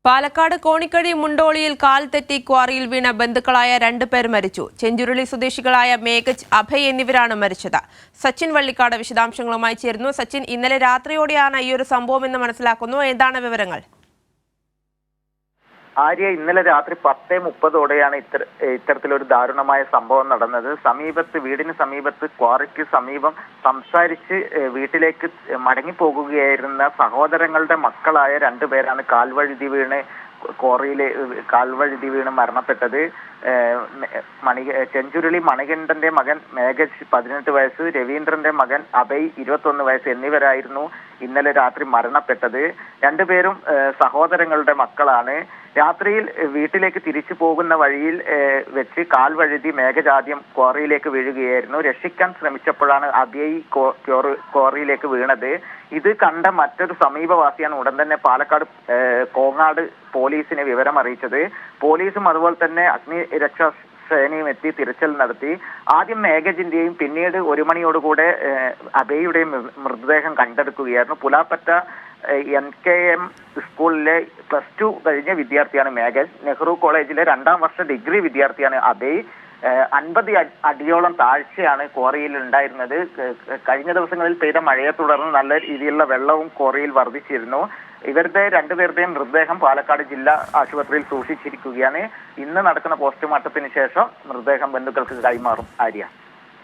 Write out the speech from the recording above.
പാലക്കാട് കോണിക്കഴി മുണ്ടോളിയിൽ കാൽ തെറ്റി ക്വാറിയിൽ വീണ ബന്ധുക്കളായ 2 പേർ മരിച്ചു. ചെഞ്ചുരുളി സ്വദേശികളായ മേഘജ്, അഭയ് എന്നിവരാണ് മരിച്ചത്. സച്ചിൻ വള്ളിക്കാട് വിശദാംശങ്ങളുമായി ചേരുന്നു. സച്ചിൻ, ഇന്നലെ രാത്രിയോടെയാണ് ഈ ഒരു സംഭവം എന്ന് മനസ്സിലാക്കുന്നു. എന്താണ് വിവരങ്ങൾ? ആര്യ, ഇന്നലെ രാത്രി 10:30ഓടെയാണ് ഇത്തരത്തിലൊരു ദാരുണമായ സംഭവം നടന്നത്. വീടിന് സമീപത്ത് ക്വാറിക്ക് സമീപം സംസാരിച്ച് വീട്ടിലേക്ക് മടങ്ങിപ്പോകുകയായിരുന്ന സഹോദരങ്ങളുടെ മക്കളായ 2 പേരാണ് കാൽവഴുതി വീണ് മരണപ്പെട്ടത്. ചെഞ്ചുരുളി മണികണ്ഠന്റെ മകൻ മേഘജ് 18 വയസ്സ്, രവീന്ദ്രന്റെ മകൻ അഭയ് 21 വയസ്സ് എന്നിവരായിരുന്നു ഇന്നലെ രാത്രി മരണപ്പെട്ടത്. 2 പേരും സഹോദരങ്ങളുടെ മക്കളാണ്. രാത്രിയിൽ വീട്ടിലേക്ക് തിരിച്ചു പോകുന്ന വഴിയിൽ വെച്ച് കാൽവഴുതി മേഘജ് ആദ്യം ക്വാറിയിലേക്ക് വീഴുകയായിരുന്നു. രക്ഷിക്കാൻ ശ്രമിച്ചപ്പോഴാണ് അഭയ് ക്വാറിയിലേക്ക് വീണത്. ഇത് കണ്ട മറ്റൊരു സമീപവാസിയാണ് ഉടൻ തന്നെ പാലക്കാട് കോങ്ങാട് പോലീസിനെ വിവരം അറിയിച്ചത്. പോലീസും അതുപോലെ തന്നെ അഗ്നിരക്ഷാ സേനയും എത്തി തിരച്ചിൽ നടത്തി. ആദ്യം മേഘജിന്റെയും പിന്നീട് 1 മണിയോടുകൂടെ അഭയുടെയും മൃതദേഹം കണ്ടെടുക്കുകയായിരുന്നു. പുലാപ്പറ്റ NKM സ്കൂളിലെ +2 കഴിഞ്ഞ വിദ്യാർത്ഥിയാണ് മേഘജ്. നെഹ്റു കോളേജിലെ 2ാം വർഷ ഡിഗ്രി വിദ്യാർത്ഥിയാണ് അഭയ്. 50 അടിയോളം താഴ്ചയാണ് ക്വാറിയിൽ ഉണ്ടായിരുന്നത്. കഴിഞ്ഞ ദിവസങ്ങളിൽ പെയ്ത മഴയെ തുടർന്ന് നല്ല രീതിയിലുള്ള വെള്ളവും ക്വാറിയിൽ വർദ്ധിച്ചിരുന്നു. ഇവരുടെ 2 പേരുടെയും മൃതദേഹം പാലക്കാട് ജില്ലാ ആശുപത്രിയിൽ സൂക്ഷിച്ചിരിക്കുകയാണ്. ഇന്ന് നടക്കുന്ന പോസ്റ്റ്മോർട്ടത്തിന് ശേഷം മൃതദേഹം ബന്ധുക്കൾക്ക് കൈമാറും. ആര്യ.